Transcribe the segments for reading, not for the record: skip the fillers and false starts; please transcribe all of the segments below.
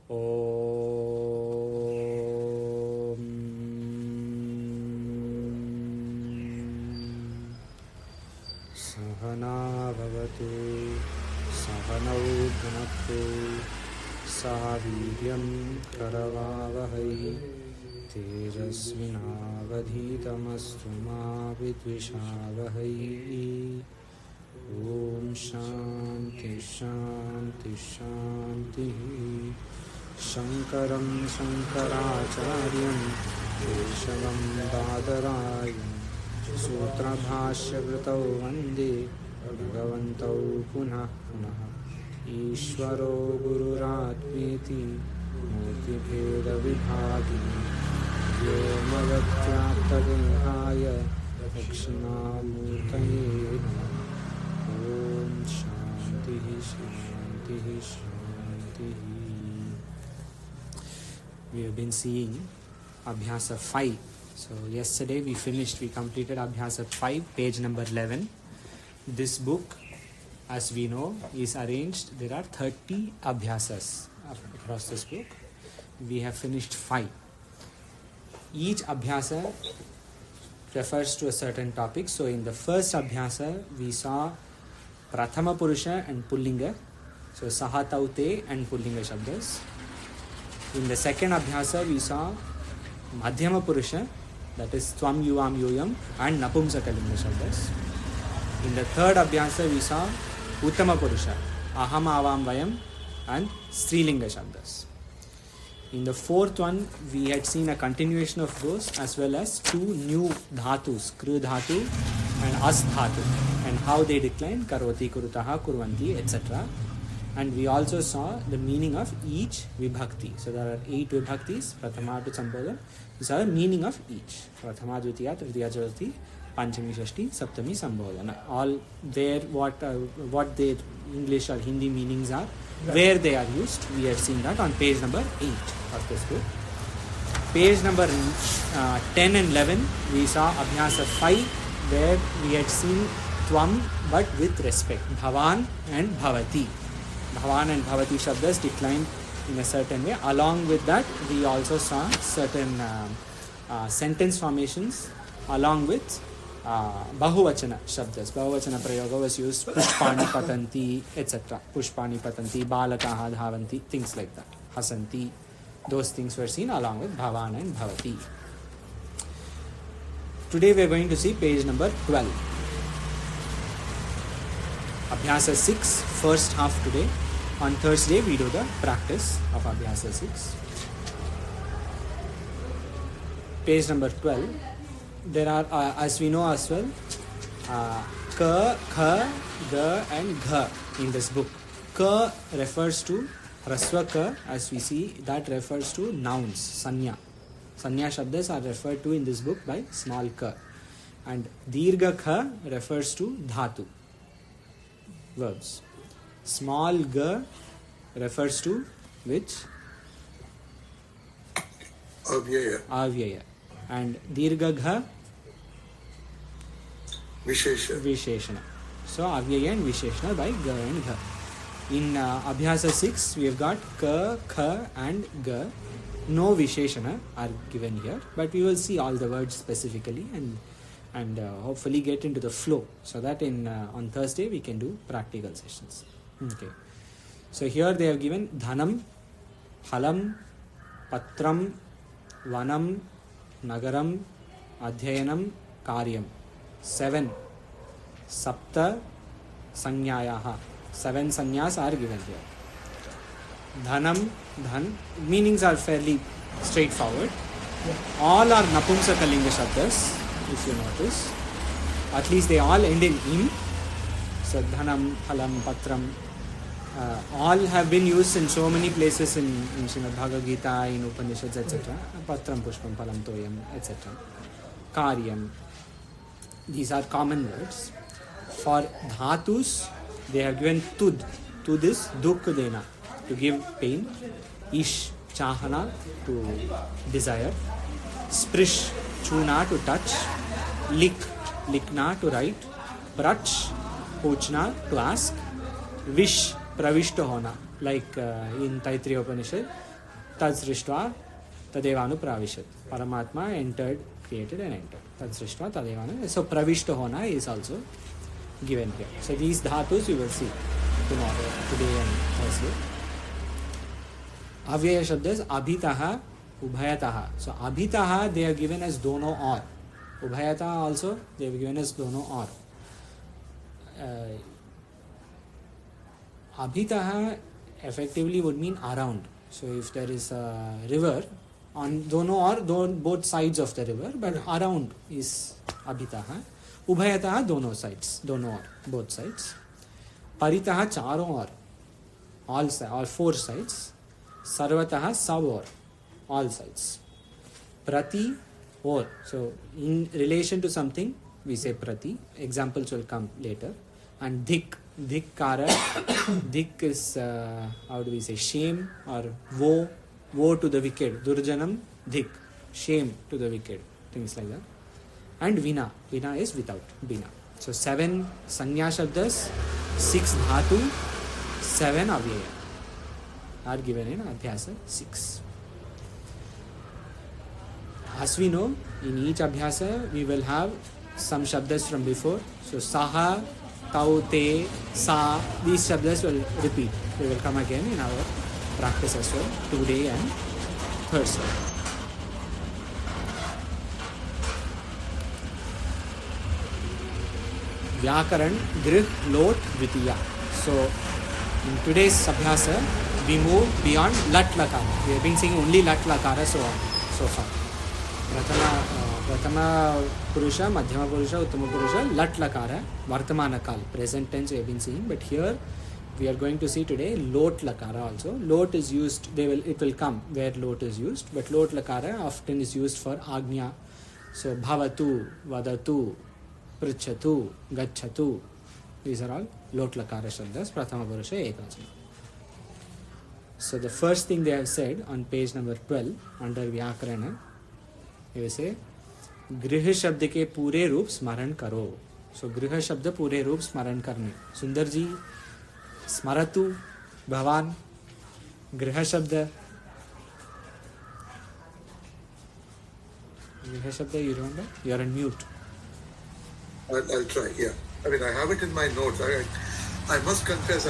ॐ सहना भवतु सहनौ भुनक्तु सह वीर्यं करवावहै तेजस्विनावधीतमस्तु मा विद्विषावहै। ॐ शान्ति शान्ति शान्तिः। शङ्करं शङ्कराचार्यं केशवं बादरायणं सूत्रभाष्यकृतौ वन्दे भगवन्तौ पुनः पुनः। ईश्वरो गुरुरात्मेति मूर्तिभेदविभागिने व्योमवद्व्याप्तदेहाय दक्षिणामूर्तये नमः। ॐ शान्तिः शान्तिः शान्तिः। We have been seeing Abhyasa 5. So yesterday we completed Abhyasa 5, page number 11. This book, as we know, is arranged. There are 30 Abhyasas across this book. We have finished 5. Each Abhyasa refers to a certain topic. So in the first Abhyasa, we saw Prathama Purusha and Pullinga. So Sahataute and Pullinga Shabdas. In the second Abhyasa, we saw Madhyama Purusha, that is Tvam Yuvam Yoyam, and Napumsakalinga Shabdas. In the third Abhyasa, we saw Uttama Purusha, Aham Avam Vayam, and Strilinga Shabdas. In the fourth one, we had seen a continuation of those as well as two new dhatus, Kru Dhatu and As Dhatu, and how they decline, Karoti, Kurutaha, Kurvanti, etc. And we also saw the meaning of each Vibhakti. So there are 8 Vibhaktis, Prathama to Sambodha. These are the meaning of each. Prathama, Dvitiya, Tritiya, Chaturthi, Panchami, Shashti, Saptami, Sambodhana. All their what their English or Hindi meanings are, where they are used. We have seen that on page number 8 of this book. Page number 10 and 11, we saw Abhyasa 5, where we had seen Tvam, but with respect. Bhavan and Bhavati. Bhavan and Bhavati Shabdas declined in a certain way. Along with that, we also saw certain sentence formations along with Bahuvachana Shabdas. Bahuvachana Prayoga was used, Pushpani Patanti, etc. Pushpani Patanti, Balakaha Dhavanti, things like that. Hasanti, those things were seen along with Bhavan and Bhavati. Today we are going to see page number 12. Abhyasa 6, first half today. On Thursday, we do the practice of Abhyasa 6. Page number 12. There are, as we know as well, Ka, Kha, Ga and Gha in this book. Ka refers to Rasva Ka, as we see, that refers to nouns, Sanya. Sanya Shabdas are referred to in this book by small Ka. And Dirgha Kha refers to Dhatu, verbs. Small Ga refers to which? Avyaya. Avyaya. And Dirgha Gha? Visheshana. So Avyaya and Visheshana by Ga and Gha. In Abhyasa 6, we have got Ka, Kha and Ga. No Visheshana are given here, but we will see all the words specifically and hopefully get into the flow, so that on Thursday we can do practical sessions. Okay. So here they have given Dhanam, Halam, Patram, Vanam, Nagaram, Adhyayanam, Karyam. 7 Sapta Sanyayaha. 7 Sanyas are given here. Dhanam, Dhan, meanings are fairly straightforward. All are Napumsakalinga Shabdas, if you notice. At least they all end in im. So Dhanam, Halam, Patram, all have been used in so many places in Srimad Bhagavad Gita, in Upanishads, etc. Patram, Pushpam, Phalam, Toyam, etc. Karyam. These are common words. For Dhatus, they have given Tud. Tud is Dukh Dena, to give pain. Ish, Chahana, to desire. Sprish, Chuna, to touch. Lik, Likna, to write. Prach, Pochna, to ask. Vish, Pravishta Hona, like in Taittiriya Upanishad. तत् सृष्ट्वा तदेवानुप्राविशत्. Paramatma entered, created and entered. Tat srishtva tadevanu. So pravishta hona is also given here. So these dhatus you will see tomorrow, today and Thursday. Avyaya shabda is abhitaha, ubhayataha. So abhitaha they are given as dono or. Ubhayataha also they are given as dono or. Abhitaha effectively would mean around. So if there is a river, on dono or both sides of the river, but around is abhitaha. Ubhayataha dono sides, dono or both sides. Paritaha charo or all four sides. Sarvataha sab or all sides. Prati or, so in relation to something we say prati. Examples will come later. And dhikkara. Dhik is how do we say, shame or woe to the wicked. Durjanam dhik, shame to the wicked, things like that. And vina is without, bina. So 7 sanya shabdas, 6 dhatu, 7 avyaya are given in Abhyasa 6. As we know, in each Abhyasa we will have some shabdas from before. So saha, tau, te, sa, these shabdas will repeat. They will come again in our practice as well, today and Thursday. Vyakaran, grih, lot, dvitiya. So in today's Abhyasa we move beyond lat lakara. We have been seeing only lat lakara so far. Pratama Purusha, Madhyama Purusha, Uttama Purusha, lat lakara, Vartamana kal, present tense we have been seeing, but here we are going to see today lot lakara also. Lot is used, it will come where lot is used, but lot lakara often is used for agnya. So bhavatu, vadatu, prichatu, gachatu, these are all lot lakara shabdas, Prathama Purusha Ekavachana. So the first thing they have said on page number 12 under Vyakarana, they will say गृह शब्द के पूरे रूप स्मरण करो. सो गृह शब्द पूरे रूप स्मरण करने. सुंदर जी स्मरतु भवान गृह शब्द you remember? You are on mute. I'll try. Yeah, I mean I have it in my notes. I must confess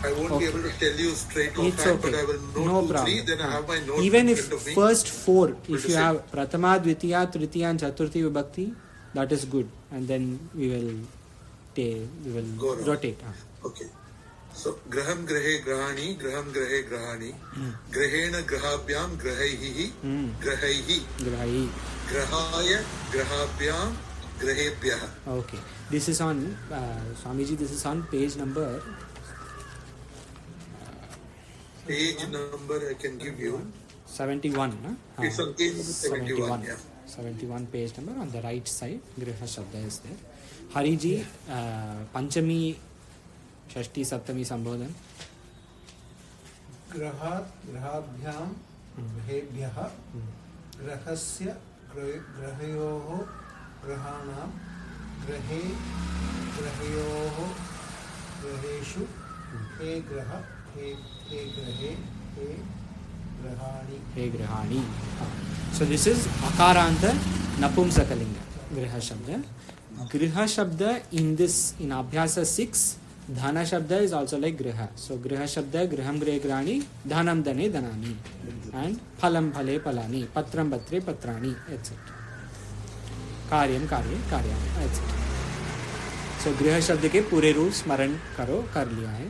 I won't be able to tell you straight off hand, but I will note 2, 3, then I have my notes. Even if first 4, if you have Pratama, Dvitiya, Tritiya and Chaturthi Vibhakti, that is good. And then we will rotate. Okay. So, graham grahe grahani, grahena grahabhyam grahaihi, grahaihi, grahaya grahabhyam grahebhyah. Okay. This is on, Swamiji, this is on page number... Page number I can give you. 71. It's on page 71. Yeah. 71 page number on the right side. Griha Shabda is there. Hariji, Panchami, Shashti, Saptami, Sambodhan. Grahat, Grahabhyam, Grahebhyah, Grahasya, Grahayoho, Grahanam, Grahe, Grahayoho, Graheshu, He Graha, He Grahe, He Grahani. So this is Akaranta Napumsakalinga, Griha Shabda. Griha Shabda in Abhyasa 6, Dhana Shabda is also like Griha. So Griha Shabda, Griham Grihe Grani, Dhanam Dane Dhanani, and Phalam Phale Palani, Patram Patre Patrani, etc. Karyam Karye Karyam, etc. So Griha Shabda ke pure roop smaran karo, kar liya hai.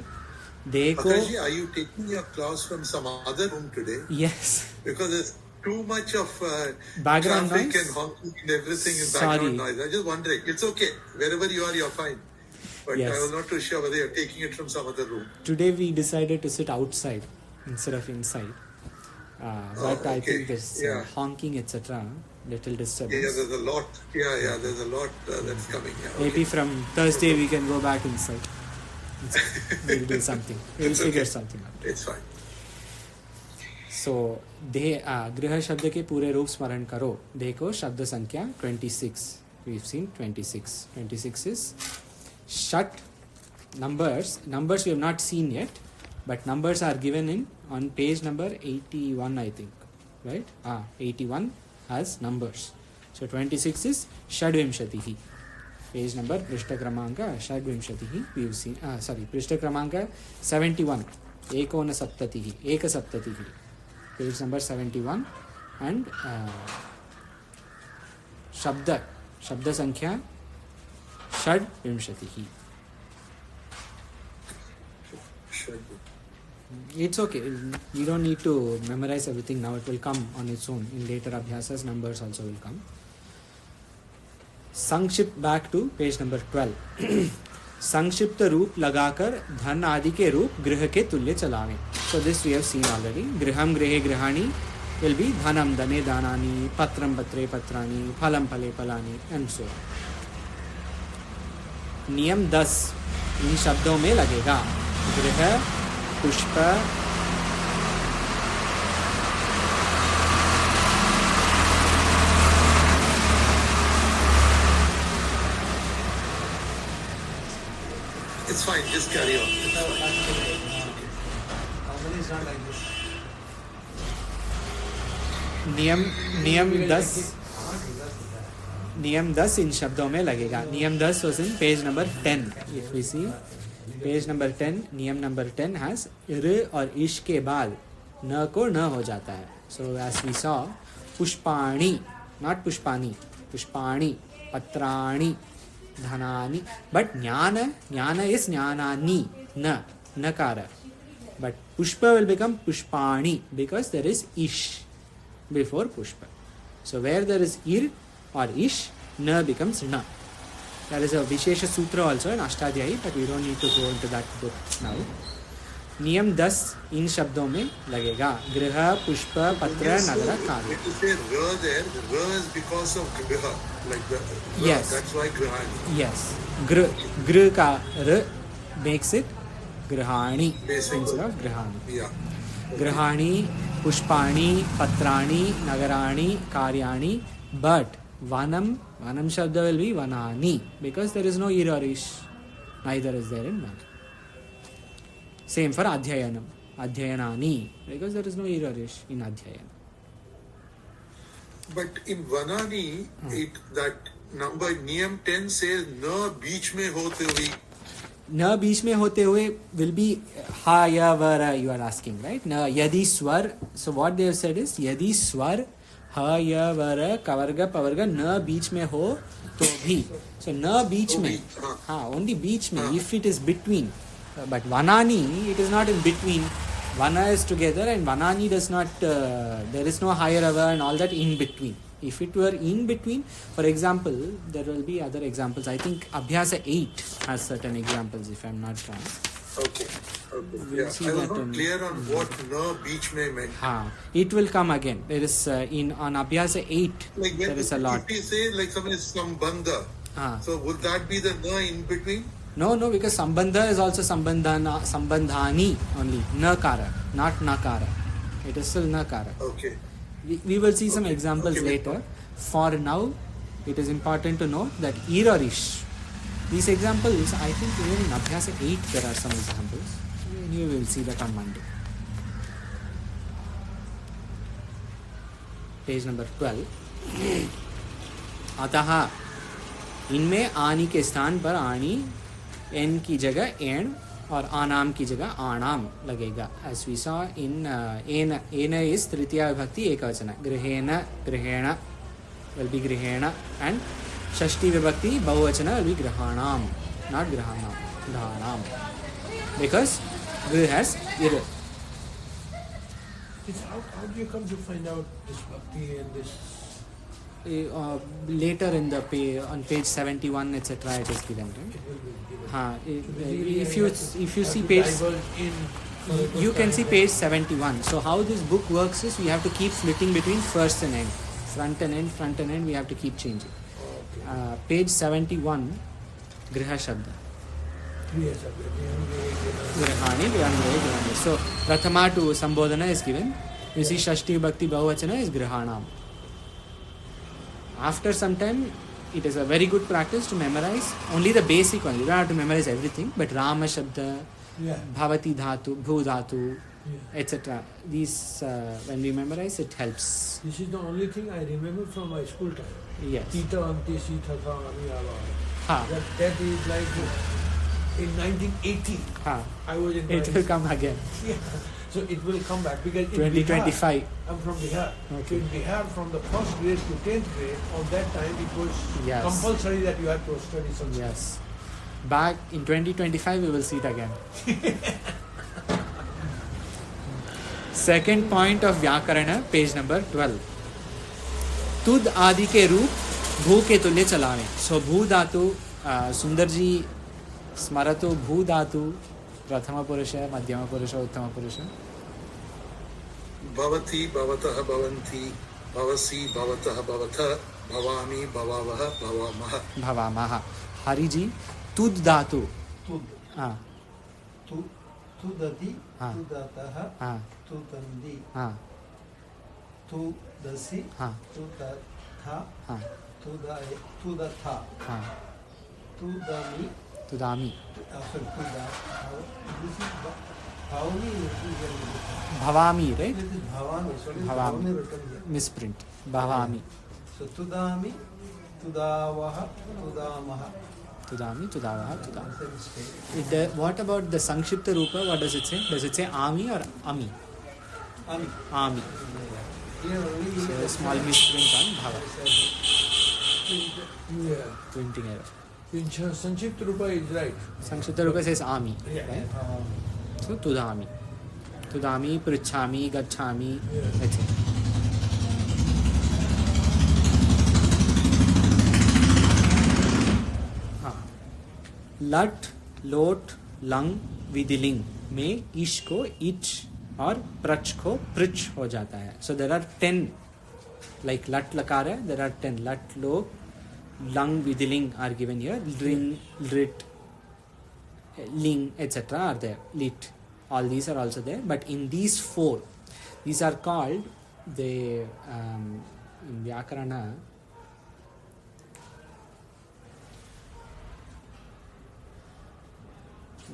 Akashi, are you taking your class from some other room today? Yes. Because there's too much of background traffic noise and honking and everything in background noise. I'm just wondering. It's okay. Wherever you are, you're fine. But yes. I was not too sure whether you're taking it from some other room. Today we decided to sit outside instead of inside. But I think this honking, etc., little disturbance. Yeah, there's a lot. Yeah, there's a lot that's coming. Yeah, okay. Maybe from Thursday we can go back inside. We'll do something. We'll figure something out. It's fine. So, Griha Shabda ke pure roop smaran karo. Dekho Shabda Sankhya 26. We've seen 26. 26 is Shat numbers. Numbers we have not seen yet, but numbers are given in on page number 81, I think, right? 81 has numbers. So 26 is Shadvimshatihi. Page number Prishta Kramanka Shadvimshatihi. We've seen, Prishta Kramanka 71. Ekona Saptatihi. Eka Saptatihi. Page number 71. And Shabda Sankhya Shadvimshatihi. It's okay. You don't need to memorize everything now. It will come on its own. In later abhyasas, numbers also will come. संक्षिप्त back to page number 12. संक्षिप्त रूप लगाकर धन आदि के रूप गृह के तुल्य चलावे. So this we have seen already. गृहम गृहे गृहाणि विल बी धनम धने दानानि, पत्रम पत्रे पत्राणि, फलम फले फलानि एंड सो. नियम 10 इन शब्दों में लगेगा. गृह, पुष्प, It's fine, just carry on. It's not like this. नियम 10 इन शब्दों में लगेगा. नियम 10 was in page number 10. If we see page number 10, नियम number 10 has र और इश के बाद न को न हो जाता है. So as we saw, पुष्पाणि, not पुष्पानि, पुष्पाणि, पत्राणि, धनानि, but jnana is jnanani, nakara. But pushpa will become pushpani because there is ish before pushpa. So where there is ir or ish, na becomes na. There is a Vishesha Sutra also in Ashtadhyayi, but we don't need to go into that book now. नियम 10 इन शब्दों में लगेगा. गृह, पुष्प, पत्र, नगर, कार्य. When you say ra there, ra is because of griha, like the ra, Yes. that's why grihani. Yes. Gr ka r makes it grihani Basically. instead of grihani. Yeah. Grihani, pushpani, patrani, nagarani, karyani. But vanam shabda will be vanani because there is no ir or ish. Neither is there in man. Same for adhyayanam. Adhyayanani because there is no ir or ish in adhyayana. But in vanani, that number niyam 10 says na beech mein hote hui. न बीच में होते हुए will be ha ya vara, you are asking, right? न यदि स्वर, so what they have said is यदि स्वर ha ya vara kavarga pavarga न बीच में हो तो भी. So न बीच में, हाँ, only बीच में, if it is between. But vanani, it is not in between. Vana is together and vanani does not, there is no higher ava and all that in between. If it were in between, for example, there will be other examples. I think Abhyasa 8 has certain examples, if I am not wrong. Okay. We'll Yeah. see I was that not clear on what na beech mein meant. It will come again. There is on Abhyasa 8, Like when there is a lot. if we say like something is sambandha, so would that be the na in between? No, because sambandha is also sambandhani only. Nakara, not nakara. It is still nakara. Okay. We will see some examples later. For now, it is important to know that ir or ish. These examples, I think even in Abhyasa 8 there are some examples. You will see that on Monday. Page number 12. अतः इनमें आनी के स्थान पर आनी, N की जगह and और आनाम की जगह आणाम लगेगा. As we saw in ena is tritiya vibhakti ekavachana. Grihena will be grihena and shashti vibhakti bahuvachana will be grihanam, not grihanam, grihanam. Because grih has ir. How do you come to find out this bhakti and this? Later in the on page 71 etc. it is given, right? If you see page, you can see page 71. So how this book works is we have to keep flitting between first and end, front and end. We have to keep changing. Page 71, griha shabda. Grihani, grihani. So prathama to sambodhana is given. You see shashti bhakti bahuvachana is grihanam. After some time, it is a very good practice to memorize only the basic one. You don't have to memorize everything, but Rama Shabda, Bhavati Dhatu, Bhu Dhatu, etc. These, when we memorize, it helps. This is the only thing I remember from my school time. Yes. Tita Ante Sita Tha Ami Ava. Ha. That is like in 1980. Ha. I was in. It will come again. Yeah. So it will come back because in 2025. Bihar, I'm from Bihar. Okay. So in Bihar, from the first grade to 10th grade, on that time it was Yes. compulsory that you have to study Sanskrit. Yes. Back in 2025, we will see it again. Second point of Vyakarana, page number 12. Tud आदि के रूप भू के तुल्य चलावे. So भू धातु, सुंदर जी स्मरतु भू धातु प्रथम पुरुष, मध्यम पुरुष, उत्तम पुरुष. भवति भवतः भवन्ति भवसि भवतः भवतः भवामि भवावः भवामः भवामः. हरि जी तुद धातु. तुद हाँ तु तुदति हाँ. तुदतः हाँ तुतन्ति हाँ तुदसि हाँ तुतथा हाँ तुदथा हाँ. तुदमि तुदामी. sorry tuda this is bhavani भवामी, right? this is bhavami sorry Bhavami. bhavami written here Misprint. भवामी. so tudami tudavaha tudamaha Tudami, Tudavaha, Tudam. that's a mistake What about the Sankshipta Rupa? What does it say? Does it say Ami or Ami? ami Ami. here only So a small misprint on Bhava. Yeah. Printing error. In Sanskrit Rupa is right. Sankshipta Rupa says Ami. Yeah. Right? So Tudami. Tudami, Prichami, Gachami, Yeah. etc. लट, लोट, लंग, विधिलिंग में ईश को etch और प्रच को pitch हो जाता है. सो देर आर 10 लाइक लट लकार है. देर आर 10 लट, लोट, लंग, विधिलिंग आर गिवन हियर. रिन, रिट, ling, etc. are there. Lit, all these are also there. But in these 4, these are called the in Vyakarana.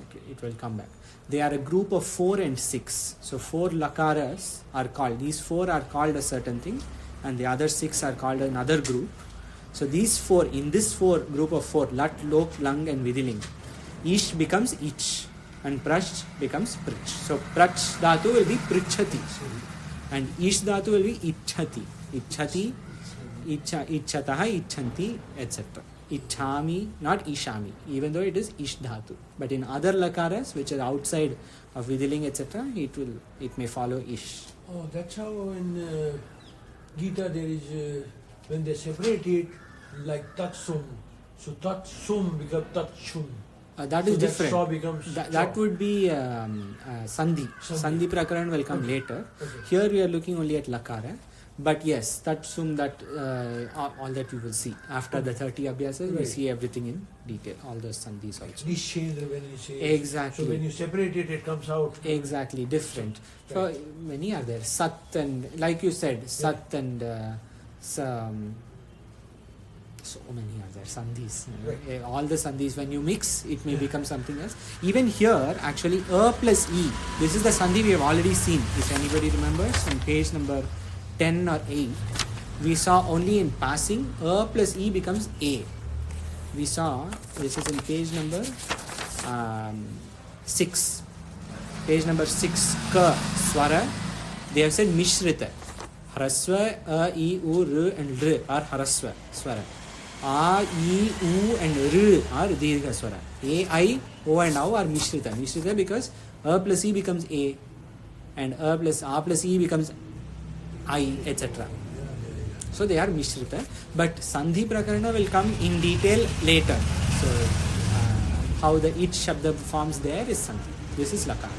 Okay, it will come back. They are a group of 4 and 6. So 4 lakaras are called. These 4 are called a certain thing, and the other 6 are called another group. So these 4, in this 4 group of 4, lat, lok, lang, and vidiling, ish becomes ich, and prach becomes prich. So prach dhatu will be prichhati, and ish dhatu will be ichhati, ichhati, ichhataha, ichhanti, etc. Ichhami, not ishami, even though it is ish dhatu. But in other lakaras, which are outside of vidiling, etc., it may follow ish. Oh, that's how in Gita there is, when they separate it, like tatsum. So tatsum becomes tatshum. That is so different. That becomes that would be sandhi. Sandhi prakaran will come later. Okay. Here we are looking only at lakara. But yes, tatsum, that all that we will see. After the 30 abhyasas, we Right. see everything in detail. All those sandhis also. This change when you say Exactly. So when you separate it, it comes out. Exactly, different. Right. So many are there. Sat and, like you said, Sat and so many are there. Sandhis. Right. All the sandhis, when you mix, it may become something else. Even here, actually, A plus E. This is the sandhi we have already seen. If anybody remembers, on page number 10 or 8, we saw only in passing, A plus E becomes A. We saw, this is in page number 6. Page number 6, Ka, Swara. They have said Mishrita. Haraswa, A, I, U, R and R are Haraswa, Swara. A, I, U and R are Dirgha Swara. A, I, O and O are Mishrita. Mishrita because A plus E becomes A, and A plus E becomes I, etc. So they are Mishrita. But Sandhi Prakarana will come in detail later. So how the each Shabda forms there is Sandhi. This is Lakar.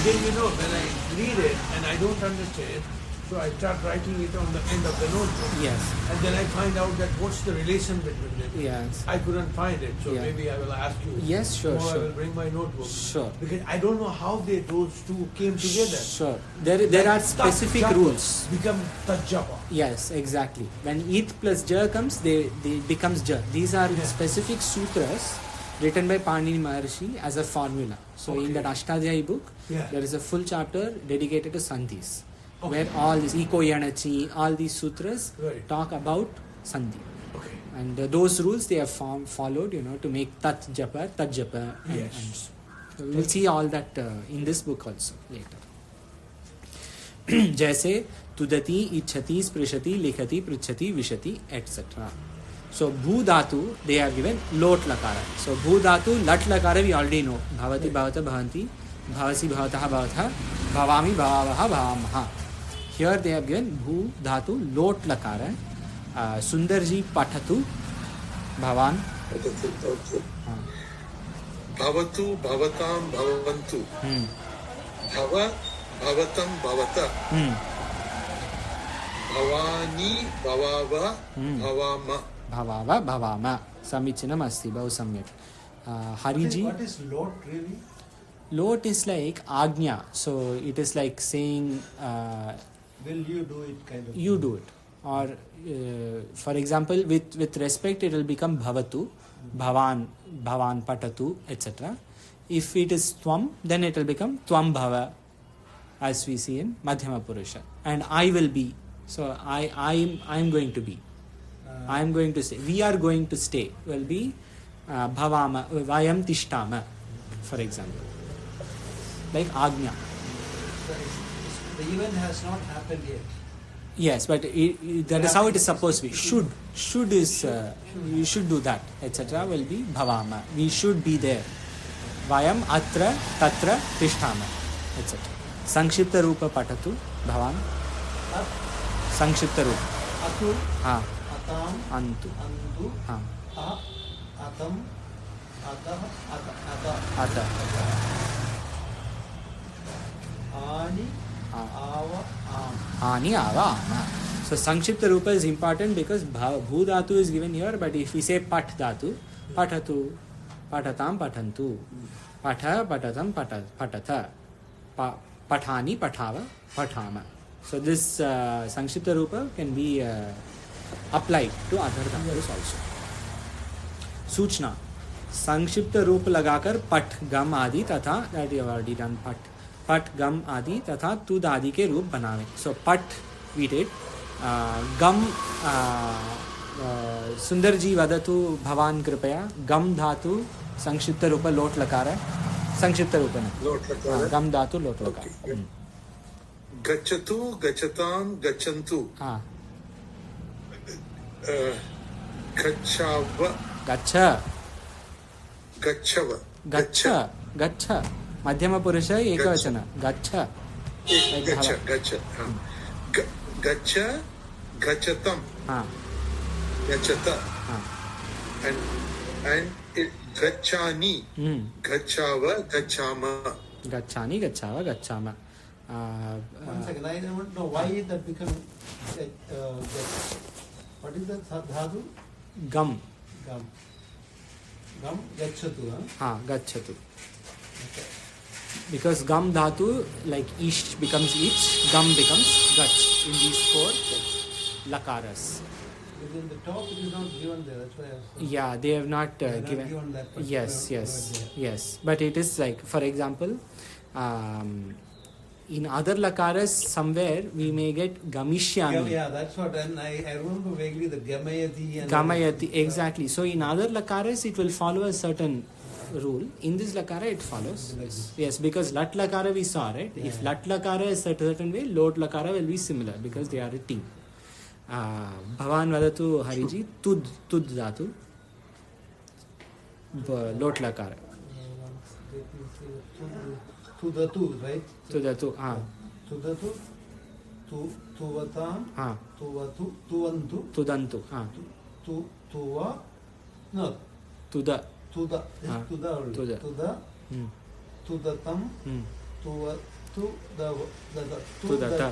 Then when I read it and I don't understand, so I start writing it on the end of the notebook. Yes. And then I find out that what's the relation between them. Yes. I couldn't find it, so Yeah. maybe I will ask you. Yes, sure, Or I sure. will bring my notebook. Sure. Because I don't know how those two came together. Sure. There are specific Tat japa rules. Become tajapa. Yes, exactly. When it plus ja comes, they becomes ja. These are Yeah. specific sutras written by Panini Maharshi as a formula. So in that Ashtadhyayi book, there is a full chapter dedicated to Sandhis, where all these Iko Yanachi, all these sutras talk about Sandhi. And those rules they have followed, to make Tat Japa, and so. We will see all that in this book also later. जैसे तुदति, इच्छति, स्पृशति, लिखति, पृच्छति, विशति, etc. So bhu dhatu they have given lot lakara. So bhu dhatu lat lakara we already know. Bhavati, bhavata, bhavanti, bhavasi, bhavatah, bhavatha, bhavami, bhavavaha, bhavamaha. Here they have given bhu dhatu lot lakara. Sundarji pathatu bhavan. Bhavatu, bhavatam, bhavantu. Bhava, bhavatam, bhavata. Bhavani, bhavava, bhavama. Bhavava, bhavama. Samichinam asti, bahu samyak. Hariji. What is lot really? Lot is like agnya. So it is like saying, Will you do it kind of? you do it. Or for example, with respect, it will become bhavatu, bhavan, patatu, etc. If it is tvam, then it will become tvam bhava, as we see in Madhyama Purusha. And I will be. So I am going to be. I am going to stay. We are going to stay. Will be bhavama, vayam tishtama, for example. Like agnya. The event has not happened yet. Yes, but that is how it is supposed to be. Should is you should do that, etc. Will be bhavama. We should be there. Vayam atra tatra tishtama, etc. Sankshipta rupa patatu bhavan. Sankshipta rupa. Atu, Ha. atam, Antu. antu, Ha. atam, atah, ata, Ata. ani, ava, am. Ani ava ama. So Sankshipta rupa is important because bhu dhatu is given here, but if we say pat dhatu, patatu, patatam, patantu, patha, patatam, patatha, pathani, pathava, pathama. So this Sankshipta rupa can be applied to other dhatus also. Suchna. संक्षिप्त रूप लगाकर पठ गम आदि तथा that you have already done पठ गम आदि तथा तुद आदि के रूप बनावे. सो पठ वी डिड गम सुंदर जी वदतु भवान कृपया. गम धातु संक्षिप्त रूप लोट लकार है. संक्षिप्त रूप में गम धातु लोट लकार. गच्छतु गच्छताम गच्छन्तु. हाँ. गच्छाव गच्छ गच्छव गच्छ गच्छ मध्यम पुरुष एकवचन गच्छ. गच्छ गच्छ. गच्छ गच्छतम. हाँ. गच्छत. हाँ. and it गच्छानि. गच्छाव गच्छामा. गच्छानि गच्छाव गच्छामा. One second, I don't know why that become what is that dhatu? Gum. Gam. Gam gachatu, huh? हाँ गच्छतु. Okay. Because gam dhatu like ish becomes ich, gam becomes gach in these four lakaras. Within the top it is not given there, that's why I was saying. Yeah, they have not They have not given. given that particular Yes, word there. yes. But it is like, for example, in other lakaras somewhere we may get gamishyami. Yeah, that's what. And I remember vaguely the gamayati and Gamayati, exactly. So in other lakaras it will follow a certain rule. In this lakara it follows. Yes, because lat lakara we saw, right? Yeah. If lat lakara is a certain way, lot lakara will be similar because they are a team. Bhavan vadatu Hariji, tud dhatu, lot lakara. Tudatu, right? Tudatu, Tudatu, tuvatam, tuvatu, tuvantu, tudantu, tuva, no, tuda, tuda, tuda only. Tuda. Tuda, tudatam, Tudata.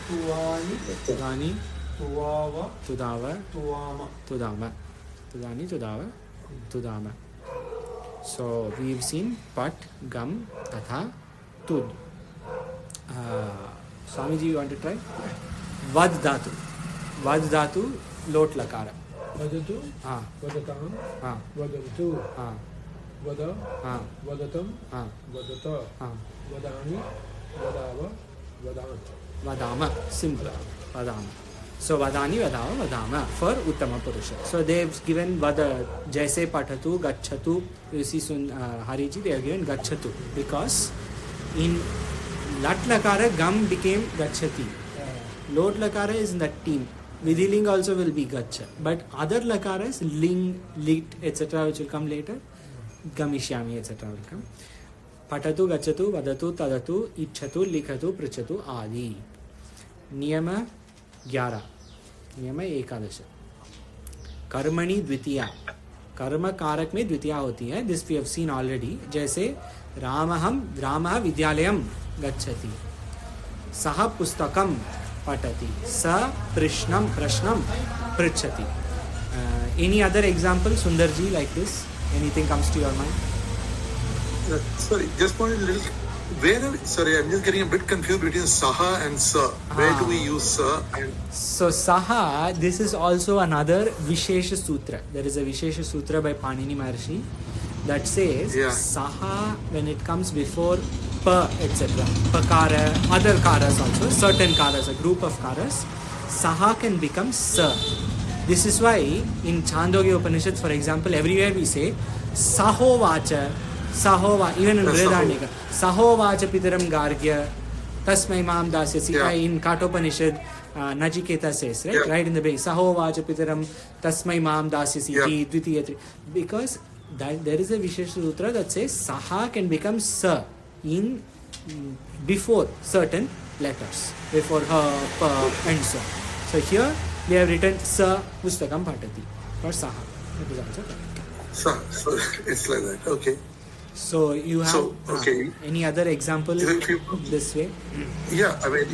Tuvani, Tudani, tuvava, Tudava, tuvama. Tudama. Tudani, Tudava, Tudama. So we've seen pat, gam, tatha, tud. Swamiji, you want to try? Vad dhatu. Vad dhatu, lot lakara. Vadatu, Ah. Vadatam, Ah. Vadantu, Ah. Vada, Ah. Vadatam, Ah. Vadata, Ah. Vadani, Vadava, Vadanta. Vadama. Simple. Vadama. So Vadani, Vadava, Vadama for Uttama Purusha. So they've given Vada, Jaise Patatu, Gachatu. You see Hariji, they have given Gachatu because in Lat Lakara, Gam became Gachati. Lot Lakara is in that team. Vidhiling also will be Gacha. But other Lakaras, Ling, Lit, etc., which will come later, Gamishyami, etc., will come. Patatu, Gachatu, Vadatu, Tadatu, Ichhatu, Likhatu, Prichatu, Adi. Niyama 11. Niyama 11. Karmani Dvitiya. कर्म कारक में द्वितीया होती है. This we have seen already. जैसे रामः विद्यालयं गच्छति, सः पुस्तकं पठति, स प्रश्नं पृच्छति. Any other example, Sundarji, like this? Anything comes to your mind? Sorry, just one little. Sorry, I'm just getting a bit confused between Saha and Sa. Where do we use Sa? So Saha, this is also another Vishesha Sutra. There is a Vishesha Sutra by Panini Maharshi that says Saha, when it comes before Pa, etc., Pakara, other Karas also, certain Karas, a group of Karas, Saha can become Sa. This is why in Chandogya Upanishad, for example, everywhere we say Sahovacha, Sahova, even in Brihadaranyaka, Sahovacha Pitaram Gargya, Tasmai Mam Dasyasi. In Kathopanishad, Nachiketa says, right? Right in the beginning, Sahovacha Pitaram Tasmai Mam Dasyasi, Dvitiya. Because there is a Vishesha Sutra that says Saha can become Sa in before certain letters, before her, pa, and so. So here we have written Sa Pustakam Patati for Saha. That is also correct. So it's like that. Okay. So you have any other example this way? Yeah, I mean,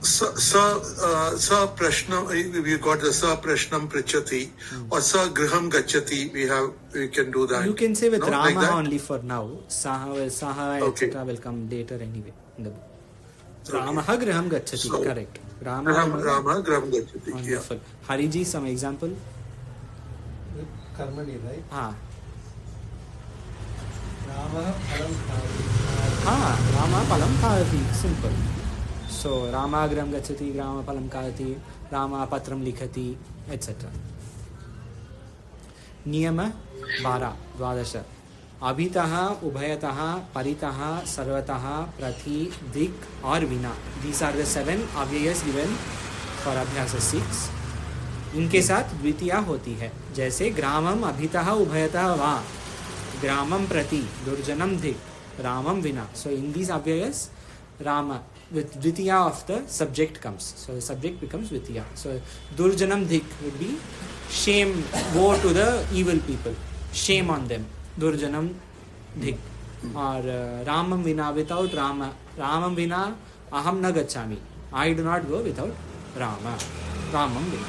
Sa Prashnam, we got the Sa Prashnam Prichati or Sa Griham Gachati. We can do that. You can say with Rama like only for now. Saha etc. will come later anyway in the book. Rama Griham Gachati, correct. Rama Griham Gachati. Wonderful. Hariji, some example? Karmani, right? Rama Palam Kayati. Simple. So Rama Griham Gachati, Rama Palam Kayati, Rama Patram Likhati, etc. Niyama 12. Abhitaha, Ubhayataha, Paritaha, Sarvataha, Prathi, Dik or Vina. These are the 7 avyayas given for Abhyasa 6. इनके साथ द्वितीया होती है. जैसे ग्रामम अभितः उभयतः वा, ग्रामम प्रति, दुर्जनम धिक, रामम विना. So in these avyayas, Rama with Dvitiya of the subject comes. So the subject becomes Dvitiya. So Durjanam Dhik would be shame, woe to the evil people, shame on them. Durjanam Dhik. Or Ramam Vina, without Rama. Ramam Vina aham na gacchami. I do not go without Rama. Ramam Vina.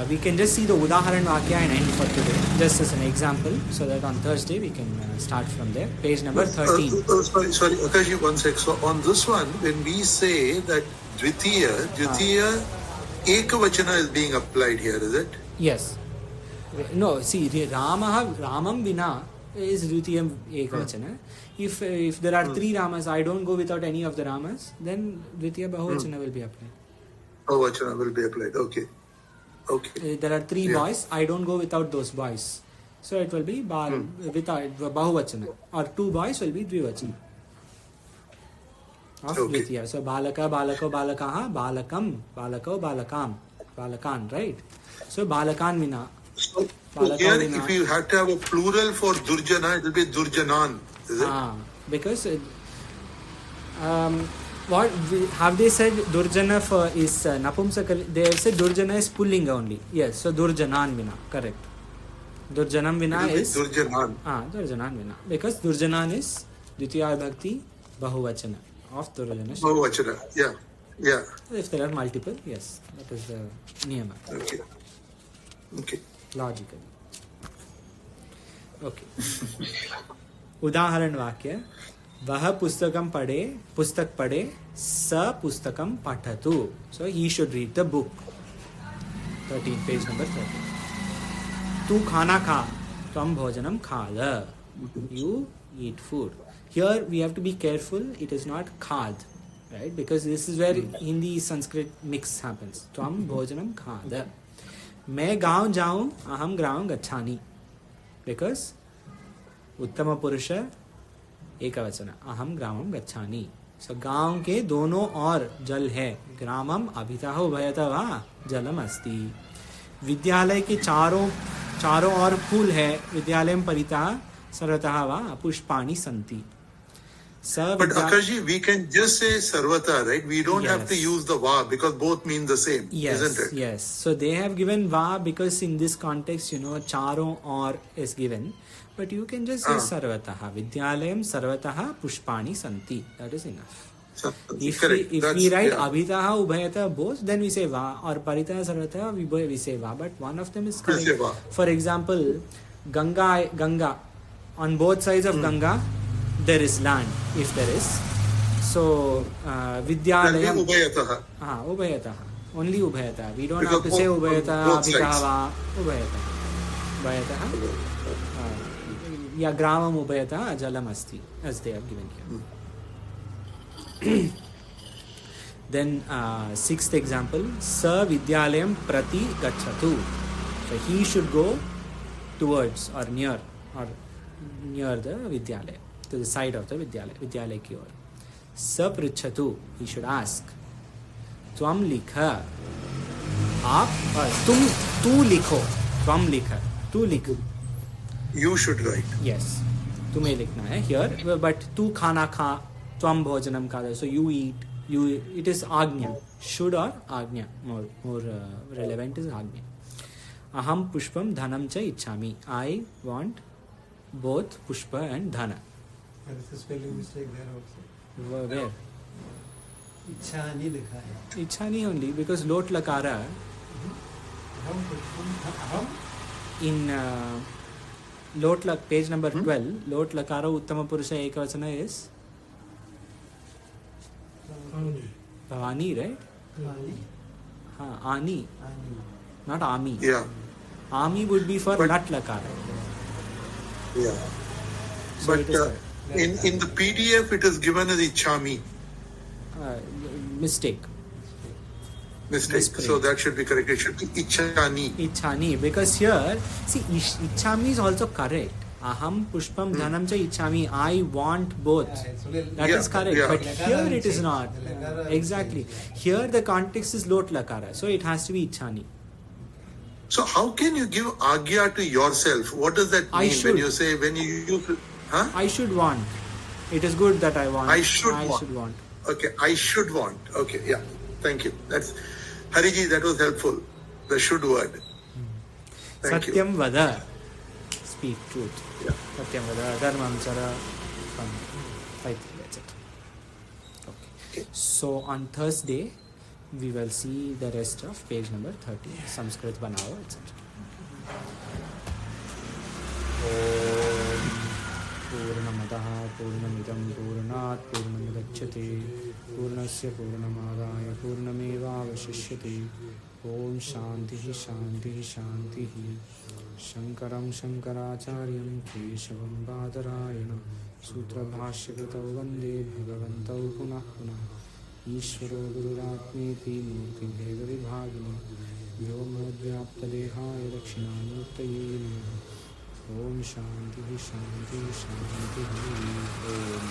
We can just see the Udaharan Vakya and end for today, just as an example, so that on Thursday we can start from there. Page number 13. Sorry, Akashi, one sec. So on this one, when we say that Dvitiya Ekavachana is being applied here, is it? Yes. No, see, Ramam Vina is Dvitiya Ekavachana. If there are 3 Ramas, I don't go without any of the Ramas, then Dvitiya Bahuvachana will be applied. Bahuvachana will be applied, okay. Okay. There are 3 boys, I don't go without those boys. So it will be without Bahuvachana. Or 2 boys will be Dvivachana. Of Dvitiya. So Balaka, Balako, Balakaha, Balakam, Balako, Balakam, Balakan, right? So Balakan Vina. So here, if you have to have a plural for Durjana, it will be Durjanan, is it? Because what have they said Durjana for is Napumsakal? They have said Durjana is Pullinga only. Yes, so Durjanan Vina, correct. Durjanam Vina is Durjanan. Durjanan Vina. Because Durjanan is Dvitiya Bhakti Bahuvachana of Durjana. Bahuvachana, yeah. If there are multiple, yes, that is the niyama. Okay. Logical. Okay. Udaharan Vakya. वह पुस्तक पढ़े स पुस्तकम पठतु. So he should read the book. 13, page number 13. तू खाना खा, त्वं भोजनम खाद. You eat food. Here we have to be careful. It is not khad, right? Because this is where Hindi Sanskrit mix happens. त्वं भोजनम खाद. मैं गांव जाऊं, अहम ग्रामं गच्छामि. Because उत्तम पुरुष एकवचन, अहम ग्रामं गच्छामि. So गांव के दोनों ओर जल है. ग्रामम अभितः उभयतः वा जलम अस्ति. विद्यालय के चारों ओर फूल है. विद्यालयं परितः सर्वतः वा पुष्पाणि सन्ति. But Akarji, we can just say sarvata, right? We don't have to use the va because both mean the same, isn't it? Yes. So they have given va because in this context, charon or is given. But you can just say sarvataha. Vidyalayam sarvataha pushpani santi. That is enough. If we write abhitaha ubhayataha both, then we say va. Or paritaha sarvataha we say va. But one of them is correct. For example, Ganga. On both sides of Ganga, there is land, if there is. So, Vidyalayam. Ubhayataha. Ubhayataha. Only Ubhayataha. We don't have to say Ubhayataha, Abhitaha, va. Ubhayataha. Ubhayataha. Ya Gramam Ubhayataha Jalam Asti, as they have given here. Then, sixth example, Sa Vidyalayam Prati Gachatu. So, he should go towards or near the Vidyalaya, to the side of the Vidyalaya ki or. Sa Prichatu, he should ask. Tvam likha. Tu likho. Tvam likha. Tu likho. You should write. Yes. तुम्हें लिखना है here, but तू खाना खा, त्वं भोजनम खाद. So you eat. It is agnya. Should or agnya. More relevant is agnya. Aham pushpam dhanam cha ichchami. I want both pushpa and dhana. There is a spelling mistake there also. Where? Ichchani likha hai. Ichchani only, because lot lakara in page number 12, lot lakara uttama purusha ekavachana is Bhavani, right? Ani. Not Ami. Yeah. Ami would be for lat lakara. Yeah. So but in the PDF it is given as Ichchami. Mistake. So that should be correct. It should be Ichchani. Ichchani. Because here, see, Ichchami is also correct. Aham pushpam dhanam cha ichchami. I want both. That is correct. Yeah. But here it is not. Exactly. Here the context is lot lakara. So it has to be Ichchani. So how can you give agya to yourself? What does that mean when you say, when you use it? Huh? I should want. It is good that I want. I should want. Okay, I should want. Okay, yeah. Thank you. That's Hariji, that was helpful. The should word. Thank you. Satyam vada. Speak truth. Yeah. Satyam vada. Dharmam chara. That's it. Okay. So on Thursday, we will see the rest of page number 30. Sanskrit Banao, etc. पूर्णमदः पूर्णमिदं पूर्णात् पूर्णमुदच्यते पूर्णस्य पूर्णमादाय पूर्णमेवावशिष्यते. ॐ शान्तिः शान्तिः शान्तिः. शङ्करं शङ्कराचार्यं केशवं बादरायणं सूत्रभाष्यकृतौ वन्दे भगवन्तौ पुनः पुनः. ईश्वरो गुरुरात्मेति मूर्तिभेदविभागिनि व्योमोद्व्याप्तदेहाय दक्षिणामूर्तये नमः. ओम शांति शांति शांति. ओम